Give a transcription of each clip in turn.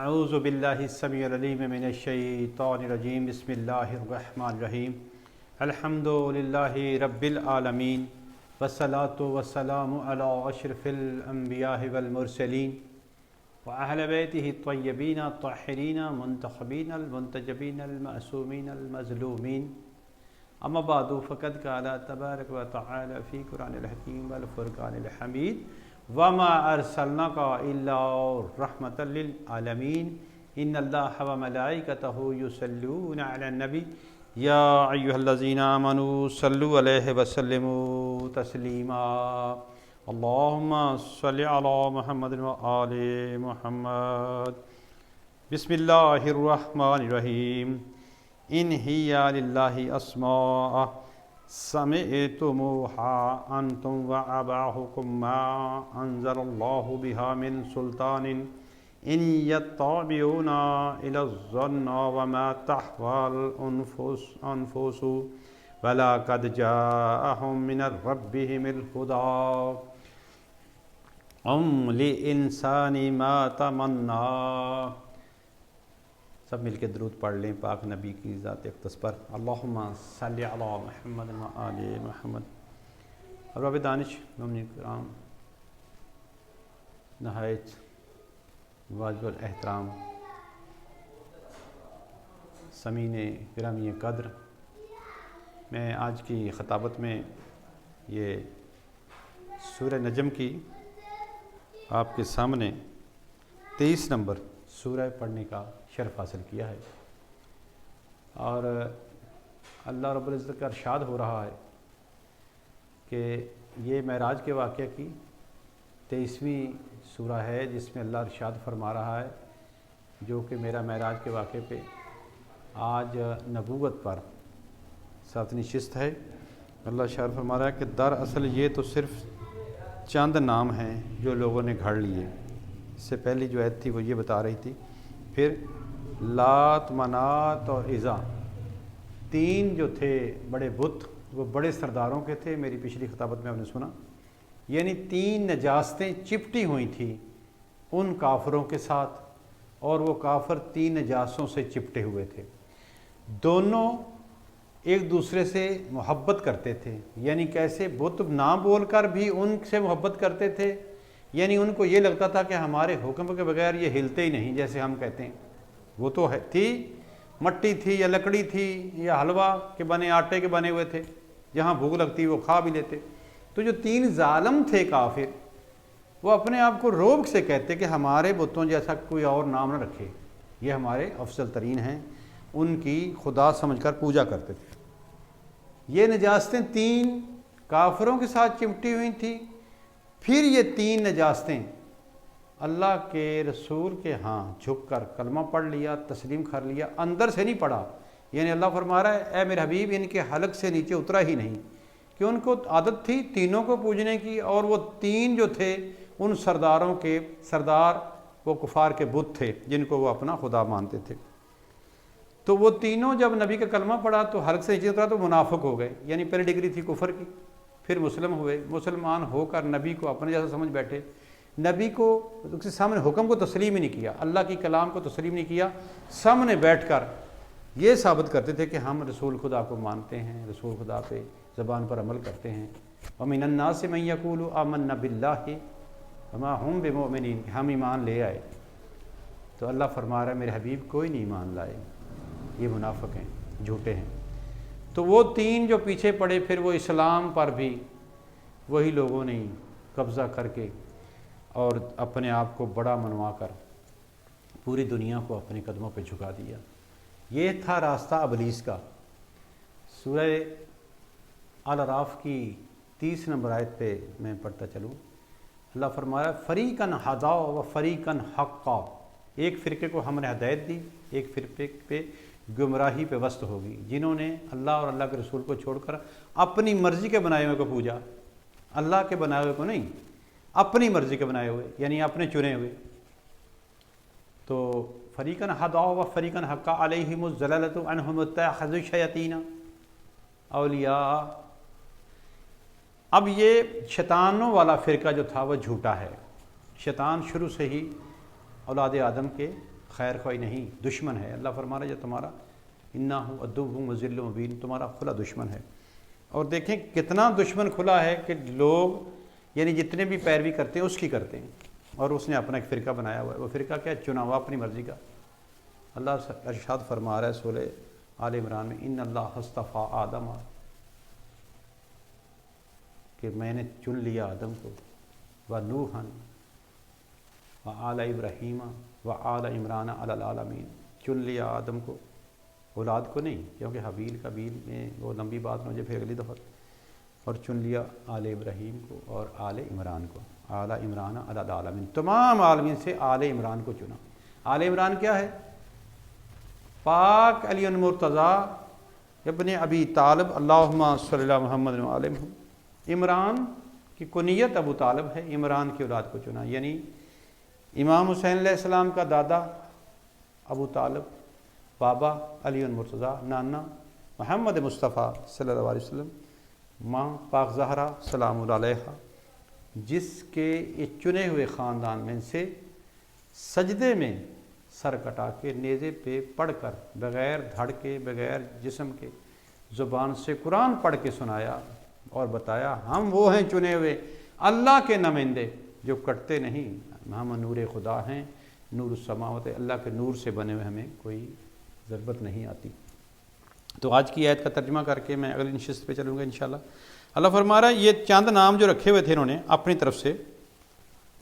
اعوذ باللہ السمیع العلیم من الشیطان الرجیم بسم اللہ الرحمن الرحیم الحمد للہ رب العالمین والصلاة والسلام علی اشرف الانبیاء والمرسلین واہل بیتہ الطیبین الطاہرین منتخبین المنتجبین المعصومین المظلومین اما بعد فقد قال تبارک و تعالی فی قرآن الحکیم والفرقان الحمید وما ارسلناک الا رحمۃ للعالمین ان اللہ وملائکتہ یصلون علی النبی یا ایھا الذین آمنوا صلوا علیہ وسلموا تسلیما اللہم صل علی محمد وآل محمد بسم اللہ الرحمن الرحیم ان ہی للہ اسماء سمعتموها انتم وآباؤکم ما انزل اللہ بها من سلطان ان یتبعون الا الظن وما تحوی الانفس ولقد جاءهم من ربهم الهدى للانسان ما تمنى۔ سب مل کے درود پڑھ لیں پاک نبی کی ذات اقدس پر، اللہم صلی علی محمد و آل محمد۔ ارباب دانش مومنین کرام، نہایت واجب الاحترام سامعین گرامی قدر، میں آج کی خطابت میں یہ سورہ نجم کی آپ کے سامنے 23 نمبر سورہ پڑھنے کا شرف حاصل کیا ہے، اور اللہ رب العزت کا ارشاد ہو رہا ہے کہ یہ معراج کے واقعہ کی 23ویں سورہ ہے، جس میں اللہ ارشاد فرما رہا ہے جو کہ میرا معراج کے واقعے پہ آج نبوت پر ساتھ نشست ہے۔ اللہ ارشاد فرما رہا ہے کہ دراصل یہ تو صرف چند نام ہیں جو لوگوں نے گھڑ لیے۔ اس سے پہلی جو آیت تھی وہ یہ بتا رہی تھی، پھر لات، منات اور عزا، تین جو تھے بڑے بت، وہ بڑے سرداروں کے تھے۔ میری پچھلی خطابت میں آپ نے سنا، یعنی تین نجاستیں چپٹی ہوئی تھیں ان کافروں کے ساتھ، اور وہ کافر تین نجاستوں سے چپٹے ہوئے تھے۔ دونوں ایک دوسرے سے محبت کرتے تھے، یعنی کیسے؟ بت نہ بول کر بھی ان سے محبت کرتے تھے، یعنی ان کو یہ لگتا تھا کہ ہمارے حکم کے بغیر یہ ہلتے ہی نہیں، جیسے ہم کہتے ہیں۔ وہ تو تھی مٹی تھی یا لکڑی تھی یا حلوہ کے بنے، آٹے کے بنے ہوئے تھے، جہاں بھوک لگتی وہ کھا بھی لیتے۔ تو جو تین ظالم تھے کافر، وہ اپنے آپ کو روب سے کہتے کہ ہمارے بتوں جیسا کوئی اور نام نہ رکھے، یہ ہمارے افضل ترین ہیں، ان کی خدا سمجھ کر پوجا کرتے تھے۔ یہ نجاستیں تین کافروں کے ساتھ چمٹی ہوئی تھیں، پھر یہ تین نجاستیں اللہ کے رسول کے ہاں جھک کر کلمہ پڑھ لیا، تسلیم کر لیا، اندر سے نہیں پڑھا۔ یعنی اللہ فرما رہا ہے اے میرے حبیب، ان کے حلق سے نیچے اترا ہی نہیں، کہ ان کو عادت تھی تینوں کو پوجنے کی، اور وہ تین جو تھے ان سرداروں کے سردار وہ کفار کے بت تھے جن کو وہ اپنا خدا مانتے تھے۔ تو وہ تینوں جب نبی کا کلمہ پڑھا تو حلق سے نیچے اترا تو منافق ہو گئے، یعنی پہلی ڈگری تھی کفر کی، پھر مسلم ہوئے، مسلمان ہو کر نبی کو اپنے جیسا سمجھ بیٹھے، نبی کو اس کے سامنے حکم کو تسلیم ہی نہیں کیا، اللہ کی کلام کو تسلیم نہیں کیا، سامنے بیٹھ کر یہ ثابت کرتے تھے کہ ہم رسول خدا کو مانتے ہیں، رسول خدا پہ زبان پر عمل کرتے ہیں۔ وَمِنَ النَّاسِ مَن يَقُولُ آمَنَّا بِاللَّهِ وَمَا هُمْ بِمُؤْمِنِينَ، کہ ہم ایمان لے آئے۔ تو اللہ فرما رہا ہے میرے حبیب کوئی نہیں ایمان لائے، یہ منافق ہیں، جھوٹے ہیں۔ تو وہ تین جو پیچھے پڑے، پھر وہ اسلام پر بھی وہی لوگوں نے قبضہ کر کے اور اپنے آپ کو بڑا منوا کر پوری دنیا کو اپنے قدموں پہ جھکا دیا۔ یہ تھا راستہ ابلیس کا۔ سورہ الاعراف کی 30 نمبر آیت پہ میں پڑھتا چلوں، اللہ فرما رہا ہے فریقاً ہدیٰ و فریقاً حقا، ایک فرقے کو ہم نے ہدایت دی، ایک فرقے پہ گمراہی پہ وسط ہوگی، جنہوں نے اللہ اور اللہ کے رسول کو چھوڑ کر اپنی مرضی کے بنائے ہوئے کو پوجا، اللہ کے بنائے ہوئے کو نہیں، اپنی مرضی کے بنائے ہوئے، یعنی اپنے چنے ہوئے۔ تو فریقاً ہدیٰ و فریقاً حقا علیہم الضلالۃ انہم اتخذوا الشیاطین اولیاء۔ اب یہ شیطانوں والا فرقہ جو تھا وہ جھوٹا ہے۔ شیطان شروع سے ہی اولاد آدم کے خیر خواہ نہیں، دشمن ہے۔ اللہ فرما رہا ہے یہ تمہارا انہ عدو مذل مبین، تمہارا کھلا دشمن ہے۔ اور دیکھیں کتنا دشمن کھلا ہے کہ لوگ یعنی جتنے بھی پیروی کرتے ہیں اس کی کرتے ہیں، اور اس نے اپنا ایک فرقہ بنایا ہوا ہے۔ وہ فرقہ کیا ہے؟ چنا ہوا اپنی مرضی کا۔ اللہ ارشاد فرما رہا ہے سورہ آل عمران میں ان اللہ اصطفیٰ آدم، کہ میں نے چن لیا آدم کو، و نوحً و آل ابراہیم و آل عمران علی العالمین، چن لیا آدم کو، اولاد کو نہیں، کیونکہ حبیل قبیل میں وہ لمبی بات مجھے پھر اگلی دفعہ، اور چن لیا آل ابراہیم کو اور آل عمران کو، آل عمران علی العالمین، تمام عالمین سے آل عمران کو چنا۔ آل عمران کیا ہے؟ پاک علی المرتضیٰ ابن ابی طالب، اللہم صلی اللہ محمد و آل محمد۔ عمران کی کنیت ابو طالب ہے، عمران کی اولاد کو چنا، یعنی امام حسین علیہ السلام کا دادا ابو طالب، بابا علی المرتضیٰ، نانا محمد مصطفیٰ صلی اللہ علیہ وسلم، ماں پاک زہرا سلام اللہ علیہا، جس کے چنے ہوئے خاندان میں سے سجدے میں سر کٹا کے نیزے پہ پڑھ کر بغیر دھڑ کے بغیر جسم کے زبان سے قرآن پڑھ کے سنایا اور بتایا ہم وہ ہیں چنے ہوئے اللہ کے نمائندے جو کٹتے نہیں، ہم نور خدا ہیں، نور السماوات، اللہ کے نور سے بنے ہوئے ہمیں کوئی ضرورت نہیں آتی۔ تو آج کی آیت کا ترجمہ کر کے میں اگلی نشست پہ چلوں گا انشاءاللہ۔ اللہ فرما رہا ہے یہ چند نام جو رکھے ہوئے تھے انہوں نے اپنی طرف سے،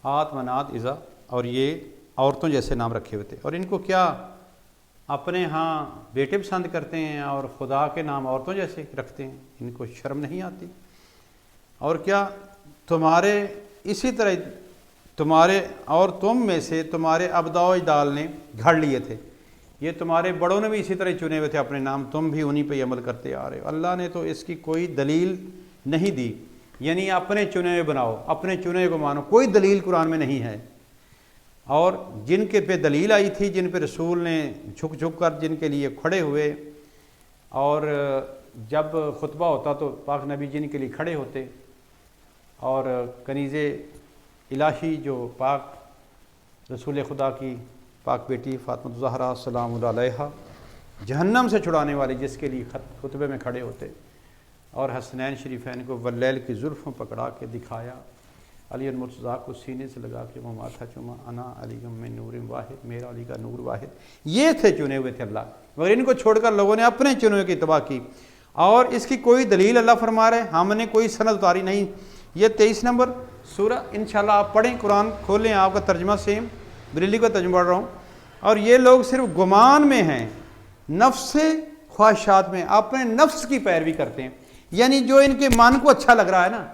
آت منات عزا، اور یہ عورتوں جیسے نام رکھے ہوئے تھے، اور ان کو کیا اپنے ہاں بیٹے پسند کرتے ہیں اور خدا کے نام عورتوں جیسے رکھتے ہیں، ان کو شرم نہیں آتی؟ اور کیا تمہارے اسی طرح تمہارے اور تم میں سے تمہارے ابدا و اجداد نے گھڑ لیے تھے، یہ تمہارے بڑوں نے بھی اسی طرح چنے ہوئے تھے اپنے نام، تم بھی انہی پہ عمل کرتے آ رہے ہو۔ اللہ نے تو اس کی کوئی دلیل نہیں دی، یعنی اپنے چنے ہوئے بناؤ، اپنے چنے ہوئے کو مانو، کوئی دلیل قرآن میں نہیں ہے۔ اور جن کے پہ دلیل آئی تھی، جن پہ رسول نے جھک جھک کر جن کے لیے کھڑے ہوئے، اور جب خطبہ ہوتا تو پاک نبی جن کے لیے کھڑے ہوتے، اور کنیز الہی جو پاک رسول خدا کی پاک بیٹی فاطمہ الزہرا سلام اللہ علیہا، جہنم سے چھڑانے والے جس کے لیے خطبے میں کھڑے ہوتے، اور حسنین شریفین کو واللیل کی زلفوں پکڑا کے دکھایا، علی المرتضیٰ کو سینے سے لگا کے وہ ماتھا چوما، انا علی من نور واحد، میرا علی کا نور واحد، یہ تھے چنے ہوئے تھے اللہ، مگر ان کو چھوڑ کر لوگوں نے اپنے چنے ہوئے کی اتباع کی، اور اس کی کوئی دلیل اللہ فرما رہے ہم نے کوئی سند اتاری نہیں۔ یہ 23 نمبر سورہ انشاءاللہ آپ پڑھیں، قرآن کھولیں، آپ کا ترجمہ سیم بریلی کا ترجمہ پڑھ رہا ہوں، اور یہ لوگ صرف گمان میں ہیں، نفس خواہشات میں اپنے نفس کی پیروی کرتے ہیں، یعنی جو ان کے من کو اچھا لگ رہا ہے نا،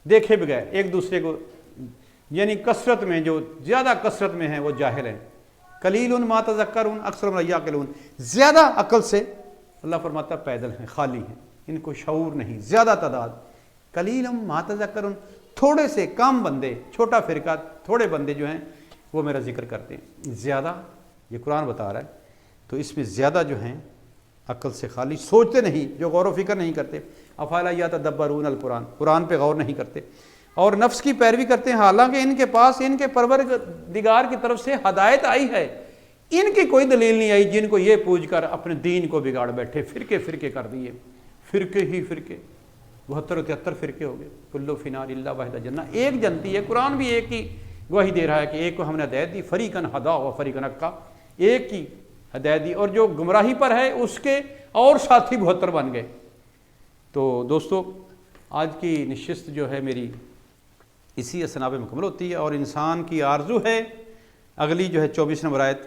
دیکھے بغیر ایک دوسرے کو، یعنی کثرت میں جو زیادہ کثرت میں ہیں وہ جاہل ہیں، قلیل ما تذکرون اکثر ما یعقلون، زیادہ عقل سے اللہ فرماتا ہے پیدل ہیں، خالی ہیں، ان کو شعور نہیں، زیادہ تعداد، قلیل ما تذکرون، تھوڑے سے کم بندے، چھوٹا فرقہ، تھوڑے بندے جو ہیں وہ میرا ذکر کرتے ہیں، زیادہ یہ قرآن بتا رہا ہے، تو اس میں زیادہ جو ہیں عقل سے خالی، سوچتے نہیں، جو غور و فکر نہیں کرتے، افلا یتدبرون القرآن، قرآن پہ غور نہیں کرتے، اور نفس کی پیروی کرتے ہیں، حالانکہ ان کے پاس ان کے پروردگار کی طرف سے ہدایت آئی ہے، ان کی کوئی دلیل نہیں آئی، جن کو یہ پوج کر اپنے دین کو بگاڑ بیٹھے، فرقے فرقے کر دیے، فرقے ہی فرقے، 72 73 فرقے ہو گئے، کلو فی نار الا واحدہ جنہ، ایک جنتی ہے، قرآن بھی ایک کی گواہی دے رہا ہے کہ ایک کو ہم نے ہدایت دی، فریقاً ہدا و فریقاً حقا، ایک کی ہدایت دی، اور جو گمراہی پر ہے اس کے اور ساتھی 72 بن گئے۔ تو دوستو آج کی نشست جو ہے میری اسی اسنا پہ مکمل ہوتی ہے، اور انسان کی آرزو ہے اگلی جو ہے 24 نمبر آیت،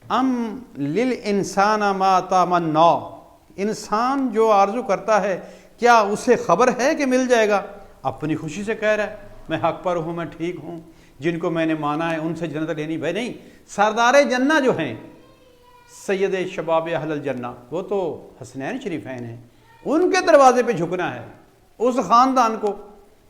ام للانسان ما تمنا، انسان جو آرزو کرتا ہے کیا اسے خبر ہے کہ مل جائے گا؟ اپنی خوشی سے کہہ رہا ہے میں حق پر ہوں، میں ٹھیک ہوں، جن کو میں نے مانا ہے ان سے جنت لینی، بھائی نہیں، سردار جنہ جو ہیں سید شباب اہل الجنہ وہ تو حسنین شریفین ہیں، ان کے دروازے پہ جھکنا ہے، اس خاندان کو،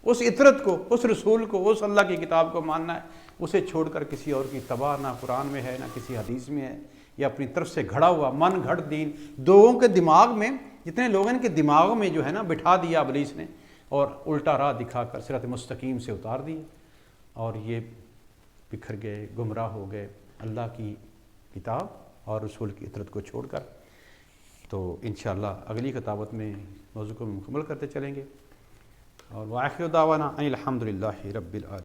اس عطرت کو، اس رسول کو، اس اللہ کی کتاب کو ماننا ہے، اسے چھوڑ کر کسی اور کی تباہ نہ قرآن میں ہے نہ کسی حدیث میں ہے، یا اپنی طرف سے گھڑا ہوا من گھڑ دین لوگوں کے دماغ میں، جتنے لوگ ان کے دماغوں میں جو ہے نا بٹھا دیا ابلیس نے، اور الٹا راہ دکھا کر صراط مستقیم سے اتار دیے، اور یہ بکھر گئے، گمراہ ہو گئے، اللہ کی کتاب اور رسول کی اطاعت کو چھوڑ کر۔ تو انشاءاللہ اگلی خطابت میں موضوع کو مکمل کرتے چلیں گے، اور وآخر دعوانا ان الحمد للہ رب العالمین۔